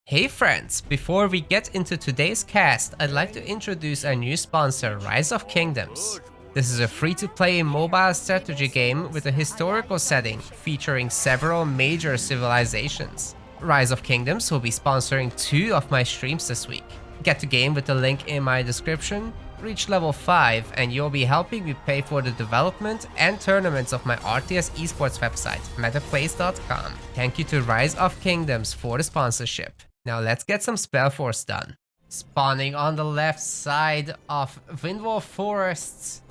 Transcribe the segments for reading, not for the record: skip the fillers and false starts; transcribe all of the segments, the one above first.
Hey friends, before we get into today's cast, I'd like to introduce our new sponsor, Rise of Kingdoms. This is a free-to-play mobile strategy game with a historical setting featuring several major civilizations. Rise of Kingdoms will be sponsoring 2 of my streams this week. Get the game with the link in my description, reach level 5 and you'll be helping me pay for the development and tournaments of my RTS esports website, metaplays.com. Thank you to Rise of Kingdoms for the sponsorship. Now let's get some SpellForce done. Spawning on the left side of Windwall Forests,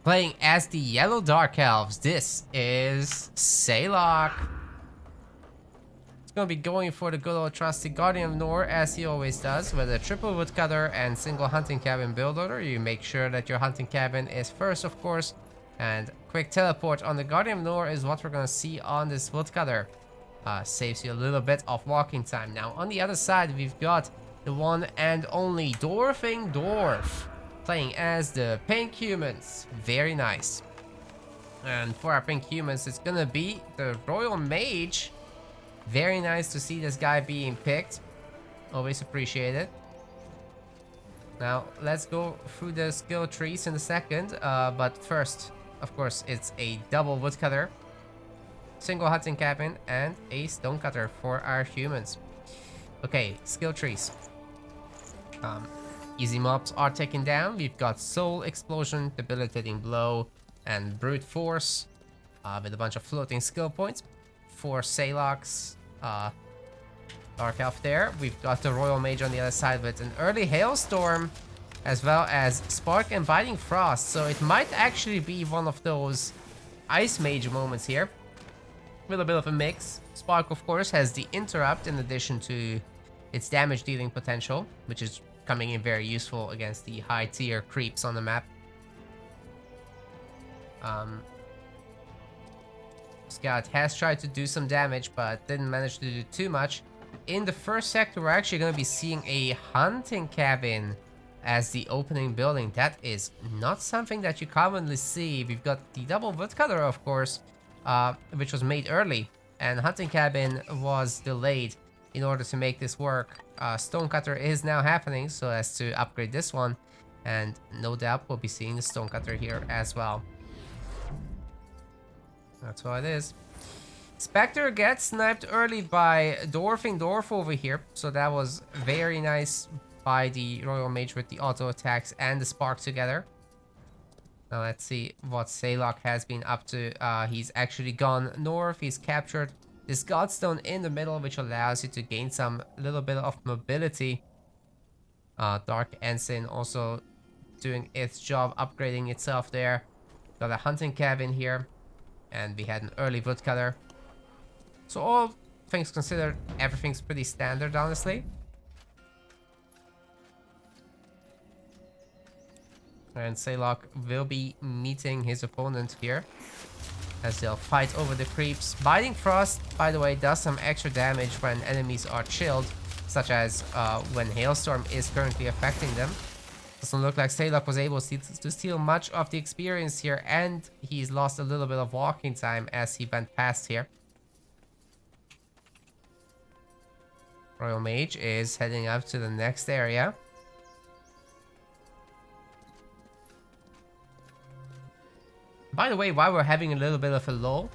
playing as the Yellow Dark Elves, this is Saylok. He's gonna be going for the good old trusty Guardian of Nor, as he always does, with a triple woodcutter and single hunting cabin build order. You make sure that your hunting cabin is first, of course, and quick teleport on the Guardian of Nor is what we're gonna see on this woodcutter. Saves you a little bit of walking time. Now on the other side we've got the one and only Dwarfing Dwarf, playing as the pink humans. Very nice. And for our pink humans it's gonna be the Royal Mage. Very nice to see this guy being picked. Always appreciate it. Now let's go through the skill trees in a second, but first of course it's a double woodcutter, single hunting cabin, and a stonecutter for our humans. Okay, skill trees. Easy mobs are taken down. We've got Soul Explosion, Debilitating Blow, and Brute Force, with a bunch of floating skill points. For Saylok's Dark Elf there, we've got the Royal Mage on the other side with an early Hailstorm, as well as Spark and Biting Frost. So it might actually be one of those Ice Mage moments here. With a bit of a mix. Spark, of course, has the interrupt in addition to its damage dealing potential, which is coming in very useful against the high tier creeps on the map. Scout has tried to do some damage, but didn't manage to do too much. In the first sector, we're actually going to be seeing a hunting cabin as the opening building. That is not something that you commonly see. We've got the double woodcutter, of course, which was made early, and hunting cabin was delayed in order to make this work. Stonecutter is now happening so as to upgrade this one, and no doubt we'll be seeing the stonecutter here as well. That's what it is. Spectre gets sniped early by Dwarfing Dwarf over here, so that was very nice by the Royal Mage with the auto attacks and the spark together. Now let's see what Saylok has been up to. He's actually gone north. He's captured this Godstone in the middle, which allows you to gain some little bit of mobility. Dark Ensign also doing its job, upgrading itself there. Got a hunting cabin here, and we had an early woodcutter. So all things considered, everything's pretty standard, honestly. And Saylok will be meeting his opponent here as they'll fight over the creeps. Biting Frost, by the way, does some extra damage when enemies are chilled, such as when Hailstorm is currently affecting them. Doesn't look like Saylok was able to steal much of the experience here, and he's lost a little bit of walking time as he went past here. Royal Mage is heading up to the next area. By the way, while we're having a little bit of a lull,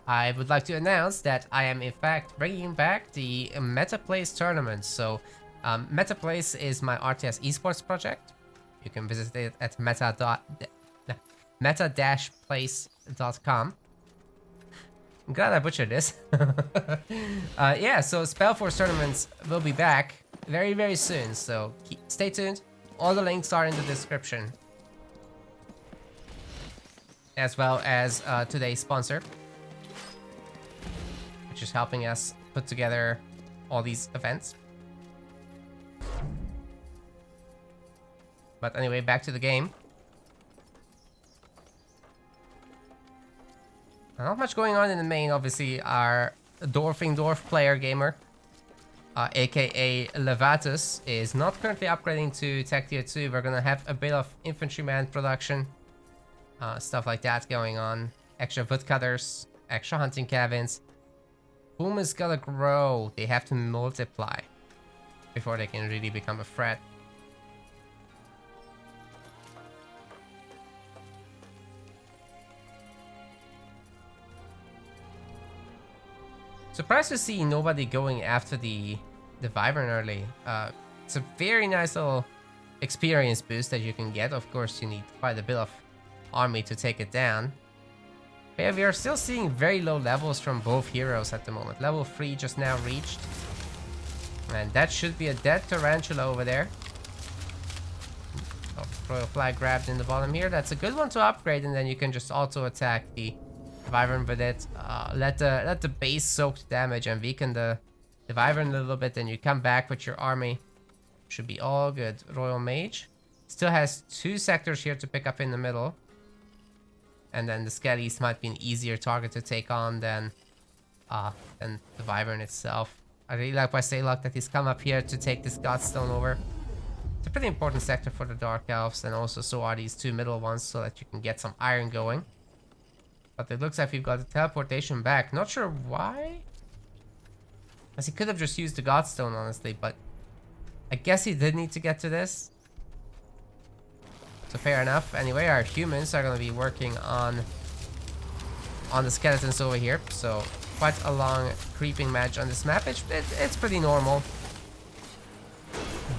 I would like to announce that I am in fact bringing back the Metaplays tournament. So Metaplays is my RTS esports project. You can visit it at meta-place.com. I'm glad I butchered this. Yeah, so SpellForce tournaments will be back very, very soon. So stay tuned. All the links are in the description, as well as today's sponsor, which is helping us put together all these events. But anyway, back to the game. Not much going on in the main. Obviously, our Dwarfing Dwarf player gamer, aka Levatus, is not currently upgrading to Tech Tier 2. We're gonna have a bit of infantryman production. Stuff like that going on. Extra woodcutters, extra hunting cabins. Boom is gonna grow. They have to multiply before they can really become a threat. Surprised to see nobody going after the Wyvern early. It's a very nice little experience boost that you can get. Of course, you need quite a bit of army to take it down. But yeah, we are still seeing very low levels from both heroes at the moment. Level 3 just now reached. And that should be a dead Tarantula over there. Oh, Royal Flag grabbed in the bottom here. That's a good one to upgrade, and then you can just auto attack the Wyvern with it. Let the base soak the damage and weaken the Wyvern a little bit, then you come back with your army. Should be all good. Royal Mage still has 2 sectors here to pick up in the middle. And then the Skellies might be an easier target to take on than the Wyvern itself. I really like by Saylock that he's come up here to take this Godstone over. It's a pretty important sector for the Dark Elves, and also so are these 2 middle ones, so that you can get some iron going. But it looks like we've got the teleportation back. Not sure why. As he could have just used the Godstone, honestly, but I guess he did need to get to this. So fair enough. Anyway, our humans are going to be working on the skeletons over here. So quite a long creeping match on this map. It's pretty normal.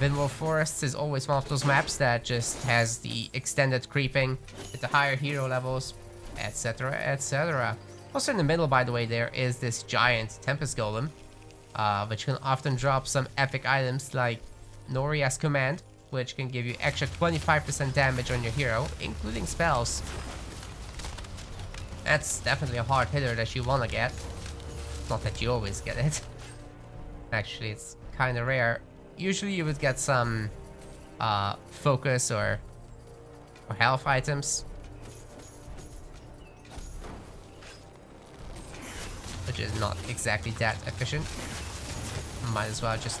Vinwall Forests is always one of those maps that just has the extended creeping with the higher hero levels, etc, etc. Also in the middle, by the way, there is this giant Tempest Golem, which can often drop some epic items like Noria's Command, which can give you extra 25% damage on your hero, including spells. That's definitely a hard hitter that you want to get. Not that you always get it. Actually, it's kind of rare. Usually you would get some focus or health items, which is not exactly that efficient. Might as well just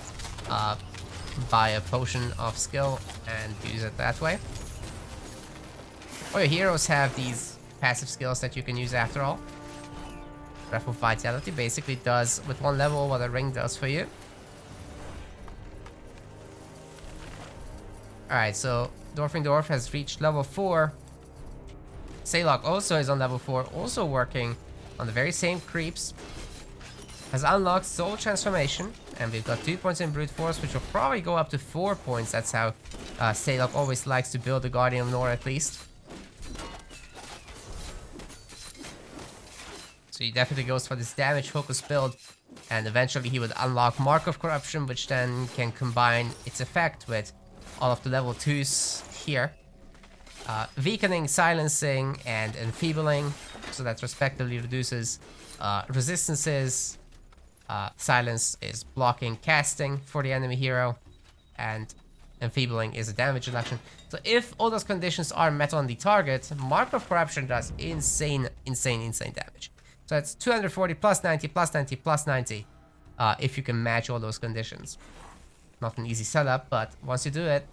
buy a potion of skill and use it that way. All your heroes have these passive skills that you can use after all. Breath of Vitality basically does with 1 level what a ring does for you. Alright, so Dwarfing Dwarf has reached level 4. Saylock also is on level 4, also working on the very same creeps. Has unlocked Soul Transformation, and we've got 2 points in Brute Force, which will probably go up to 4 points. That's how Saylock always likes to build the Guardian of Nor, at least. So he definitely goes for this damage focus build, and eventually he would unlock Mark of Corruption, which then can combine its effect with all of the level 2s here. Weakening, Silencing, and Enfeebling, so that respectively reduces resistances. Silence is blocking casting for the enemy hero, and Enfeebling is a damage reduction. So if all those conditions are met on the target, Mark of Corruption does insane damage. So it's 240 plus 90 plus 90 plus 90 if you can match all those conditions. Not an easy setup, but once you do it,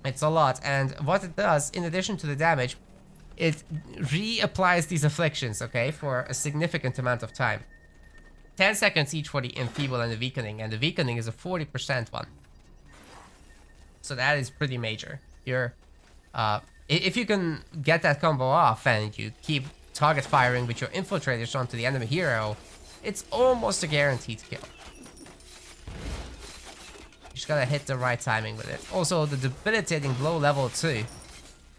it's a lot. And what it does, in addition to the damage, it reapplies these afflictions, okay, for a significant amount of time. 10 seconds each for the Enfeeble and the Weakening is a 40% one. So that is pretty major. If you can get that combo off and you keep target firing with your Infiltrators onto the enemy hero, it's almost a guaranteed kill. You just gotta hit the right timing with it. Also, the debilitating blow level 2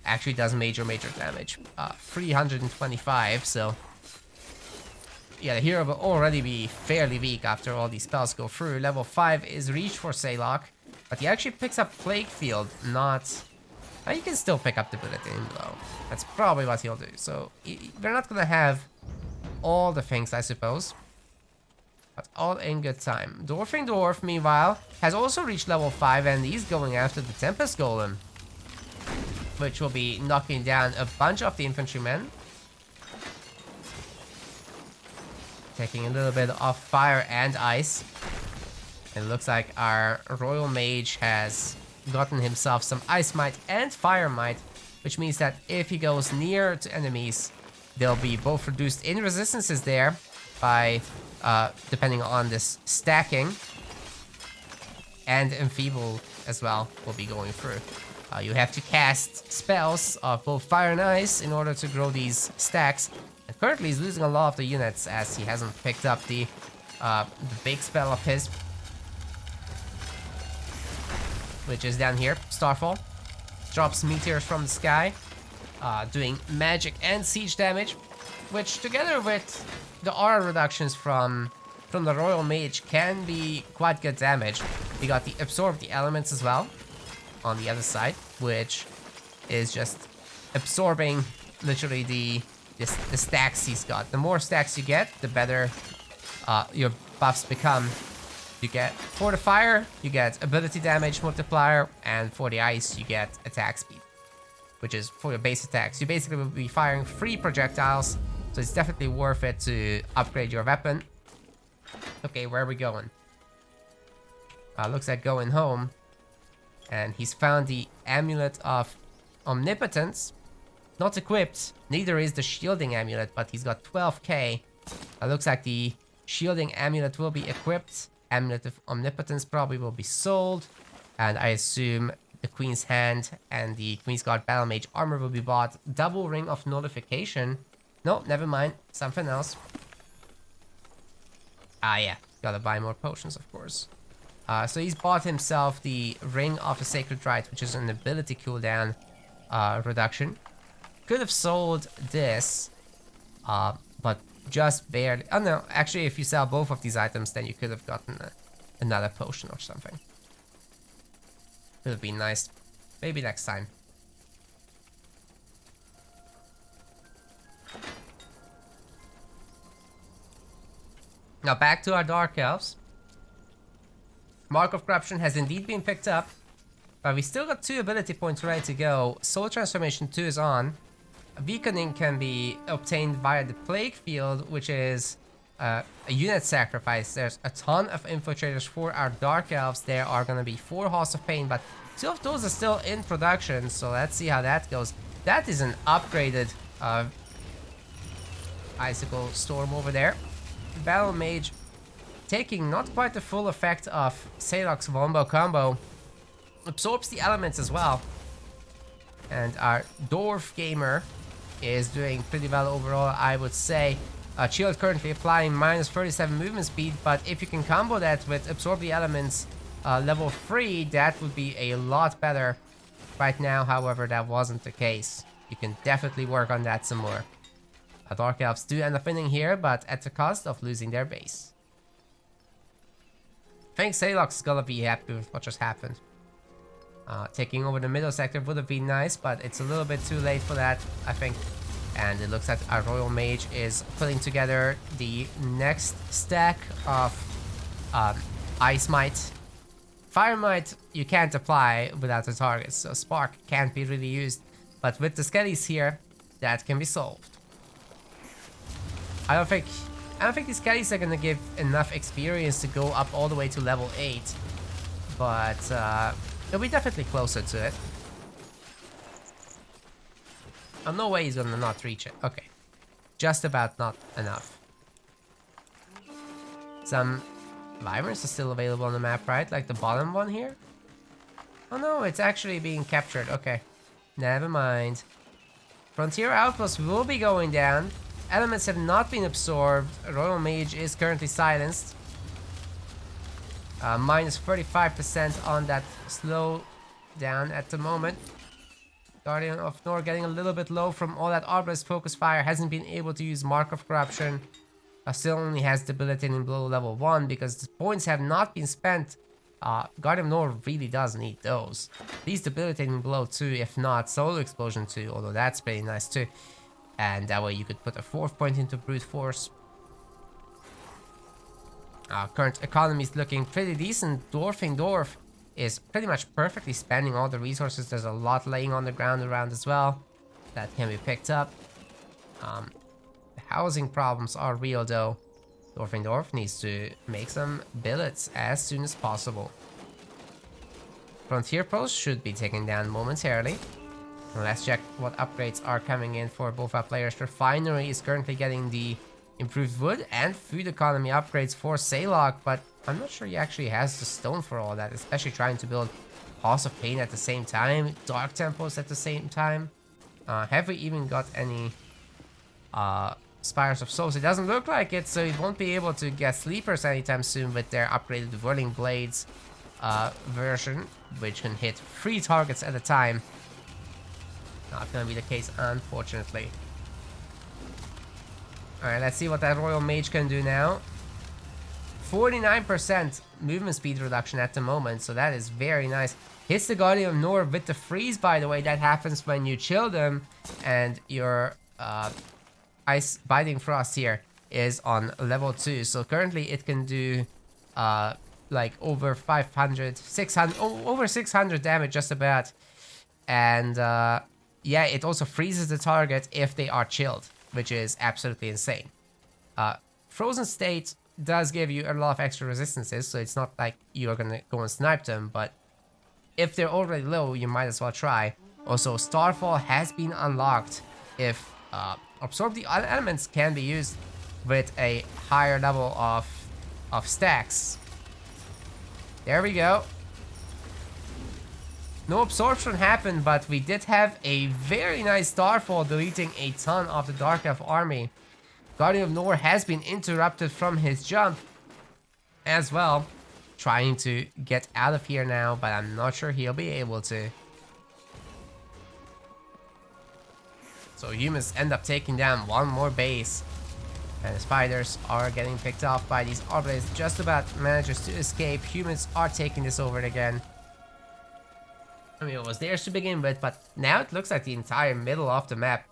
actually does major damage. 325, so yeah, the hero will already be fairly weak after all these spells go through. Level 5 is reached for Saylock, but he actually picks up Plague Field, not... You can still pick up debilitating blow. That's probably what he'll do. So we're not gonna have all the things, I suppose, but all in good time. Dwarfing Dwarf, meanwhile, has also reached level 5, and he's going after the Tempest Golem, which will be knocking down a bunch of the infantrymen. Taking a little bit of fire and ice. It looks like our Royal Mage has gotten himself some Ice Might and Fire Might, which means that if he goes near to enemies, they'll be both reduced in resistances there by depending on this stacking. And Enfeeble as well will be going through. You have to cast spells of both fire and ice in order to grow these stacks. And currently he's losing a lot of the units as he hasn't picked up the big spell of his, which is down here. Starfall drops meteors from the sky, doing magic and siege damage, which together with the aura reductions from the Royal Mage can be quite good damage. We got the Absorb the Elements as well on the other side, which is just absorbing literally the stacks he's got. The more stacks you get, the better your buffs become. You get, for the fire, you get ability damage multiplier, and for the ice, you get attack speed, which is for your base attacks. You basically will be firing 3 projectiles, so it's definitely worth it to upgrade your weapon. Okay, where are we going? Looks like going home. And he's found the Amulet of Omnipotence. Not equipped, neither is the Shielding Amulet, but he's got 12k. Looks like the Shielding Amulet will be equipped. Amulet of Omnipotence probably will be sold. And I assume the Queen's Hand and the Queen's Guard Battle Mage armor will be bought. Double Ring of Nullification. No, never mind. Something else. Ah, yeah. Gotta buy more potions, of course. So he's bought himself the Ring of the Sacred Rite, which is an ability cooldown reduction. Could have sold this, but just barely. Oh no, actually if you sell both of these items, then you could have gotten another potion or something. Would have been nice. Maybe next time. Now back to our Dark Elves. Mark of Corruption has indeed been picked up, but we still got 2 ability points ready to go. Soul Transformation 2 is on. Weakening can be obtained via the Plague Field, which is a unit sacrifice. There's a ton of Infiltrators for our Dark Elves. There are going to be 4 Halls of Pain, but 2 of those are still in production, so let's see how that goes. That is an upgraded Icicle Storm over there. Battle Mage taking not quite the full effect of Sayloc's Wombo combo. Absorbs the elements as well. And our Dwarf Gamer is doing pretty well overall, I would say. Shield currently applying minus 37 movement speed, but if you can combo that with Absorb the Elements level 3, that would be a lot better. Right now, however, that wasn't the case. You can definitely work on that some more. Dark Elves do end up winning here, but at the cost of losing their base. I think Sayloc's gonna be happy with what just happened. Taking over the middle sector would have been nice, but it's a little bit too late for that, I think. And it looks like our Royal Mage is putting together the next stack of Ice Might. Fire Might you can't apply without a target, so Spark can't be really used. But with the Skellies here, that can be solved. I don't think these Skellies are gonna give enough experience to go up all the way to level 8. But it'll be definitely closer to it. Oh, no way he's gonna not reach it. Okay. Just about not enough. Some Wyverns are still available on the map, right? Like the bottom one here? Oh no, it's actually being captured. Okay. Never mind. Frontier Outpost will be going down. Elements have not been absorbed. Royal Mage is currently silenced. Minus 35% on that slow down at the moment. Guardian of Nor getting a little bit low from all that Arbalest focus fire. Hasn't been able to use Mark of Corruption. Still only has debilitating blow level 1 because the points have not been spent. Guardian of Nor really does need those. These debilitating blow 2, if not Solar Explosion 2, although that's pretty nice too. And that way you could put a 4th point into Brute Force. Current economy is looking pretty decent. Dwarfing Dwarf is pretty much perfectly spending all the resources. There's a lot laying on the ground around as well that can be picked up. The housing problems are real though. Dwarfing Dwarf needs to make some billets as soon as possible. Frontier Post should be taken down momentarily. Let's check what upgrades are coming in for both our players. Refinery is currently getting the improved wood and food economy upgrades for Saylok, but I'm not sure he actually has the stone for all that, especially trying to build Halls of Pain at the same time, Dark Temples at the same time. Have we even got any Spires of Souls? It doesn't look like it, so he won't be able to get Sleepers anytime soon with their upgraded Whirling Blades version, which can hit 3 targets at a time. Not gonna be the case, unfortunately. Alright, let's see what that Royal Mage can do now. 49% movement speed reduction at the moment, so that is very nice. Hits the Guardian of Nor with the freeze, by the way. That happens when you chill them, and your Ice Biting Frost here is on level 2. So currently it can do like over 500, 600, over 600 damage just about. And yeah, it also freezes the target if they are chilled, which is absolutely insane. Frozen State does give you a lot of extra resistances, so it's not like you're gonna go and snipe them, but if they're already low, you might as well try. Also, Starfall has been unlocked if Absorb the Elements can be used with a higher level of stacks. There we go. No absorption happened, but we did have a very nice Starfall, deleting a ton of the Dark Elf army. Guardian of Nor has been interrupted from his jump as well. Trying to get out of here now, but I'm not sure he'll be able to. So humans end up taking down one more base. And the spiders are getting picked off by these Arbalest. Just about manages to escape. Humans are taking this over again. I mean, it was theirs to begin with, but now it looks like the entire middle of the map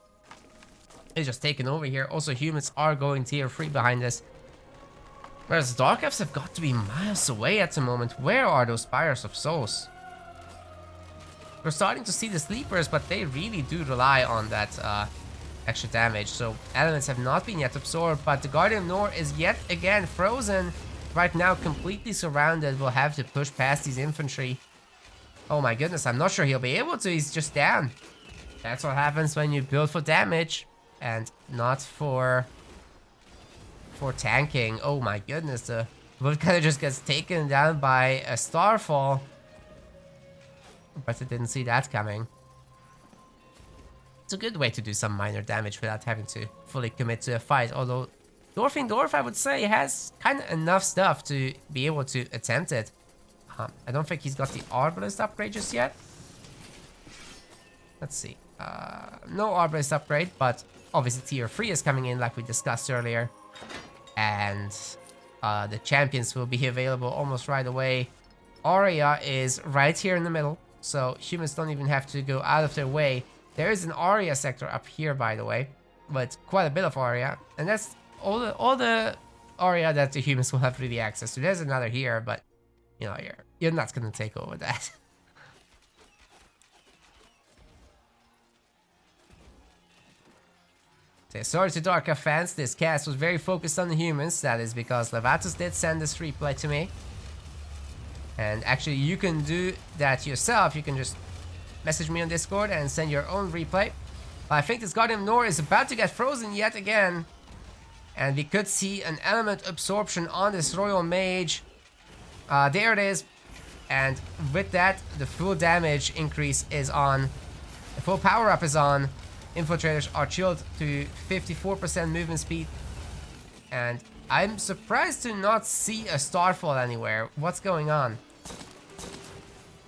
is just taken over here. Also, humans are going tier 3 behind us. Whereas Dark Elves have got to be miles away at the moment. Where are those Spires of Souls? We're starting to see the Sleepers, but they really do rely on that extra damage. So elements have not been yet absorbed, but the Guardian of Nor is yet again frozen. Right now, completely surrounded. We'll have to push past these infantry. Oh my goodness, I'm not sure he'll be able to. He's just down. That's what happens when you build for damage and not for tanking. Oh my goodness, the wood kind of just gets taken down by a Starfall. But I didn't see that coming. It's a good way to do some minor damage without having to fully commit to a fight. Although Dwarfing Dwarf, I would say, has kind of enough stuff to be able to attempt it. I don't think he's got the Arbalest upgrade just yet. Let's see. No Arbalest upgrade, but obviously tier 3 is coming in like we discussed earlier. And the champions will be available almost right away. Aria is right here in the middle, so humans don't even have to go out of their way. There is an Aria sector up here, by the way, but quite a bit of Aria, and that's all the Aria that the humans will have really access to. There's another here, but you know, you're not gonna take over that. Sorry to Dark Elf fans, this cast was very focused on the humans. That is because Levatus did send this replay to me. And actually, you can do that yourself. You can just message me on Discord and send your own replay. But I think this Guardian of Nor is about to get frozen yet again. And we could see an element absorption on this Royal Mage. There it is. And with that, the full damage increase is on. The full power up is on. Infiltrators are chilled to 54% movement speed. And I'm surprised to not see a Starfall anywhere. What's going on?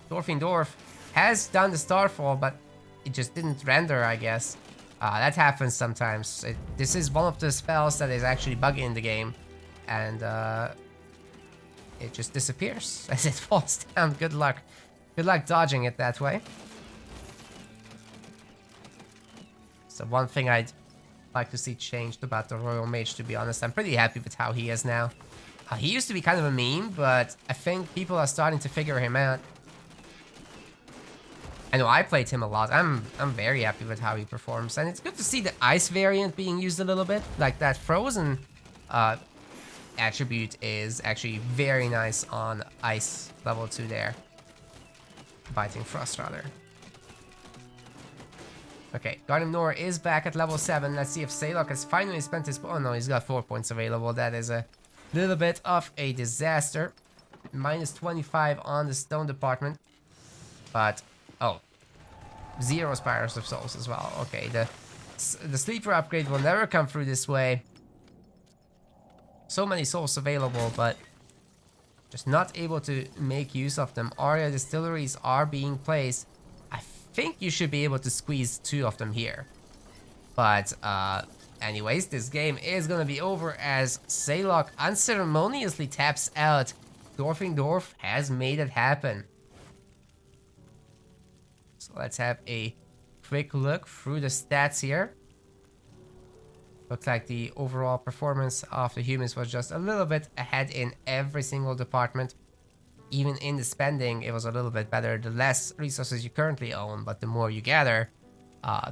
Dwarfing Dwarf has done the Starfall, but it just didn't render, I guess. That happens sometimes. This is one of the spells that is actually buggy in the game. And it just disappears as it falls down. Good luck. Good luck dodging it that way. So one thing I'd like to see changed about the Royal Mage, to be honest. I'm pretty happy with how he is now. He used to be kind of a meme, but I think people are starting to figure him out. I know I played him a lot. I'm very happy with how he performs. And it's good to see the ice variant being used a little bit. Like that frozen attribute is actually very nice on ice level 2 there. Biting Frost, rather. Okay, Garden Nor is back at level 7. Let's see if Salok has finally spent his... Oh no, he's got 4 points available. That is a little bit of a disaster. Minus 25 on the stone department. But, oh, 0 Spires of Souls as well. Okay, the sleeper upgrade will never come through this way. So many souls available, but just not able to make use of them. Aria distilleries are being placed. I think you should be able to squeeze 2 of them here. But anyways, this game is gonna be over as Salok unceremoniously taps out. Dwarfingdorf has made it happen. So let's have a quick look through the stats here. Looks like the overall performance of the humans was just a little bit ahead in every single department. Even in the spending, it was a little bit better. The less resources you currently own, but the more you gather,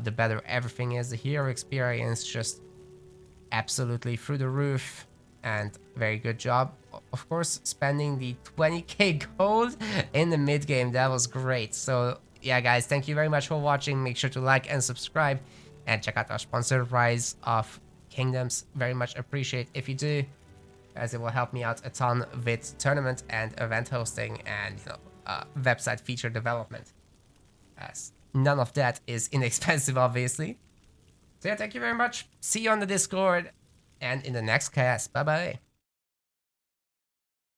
the better everything is. The hero experience just absolutely through the roof, and very good job. Of course, spending the 20k gold in the mid game, that was great. So yeah, guys, thank you very much for watching. Make sure to like and subscribe, and check out our sponsor, Rise of Kingdoms. Very much appreciate if you do, as it will help me out a ton with tournament and event hosting and, you know, website feature development, as none of that is inexpensive, obviously. So yeah, thank you very much. See you on the Discord and in the next cast. Bye bye.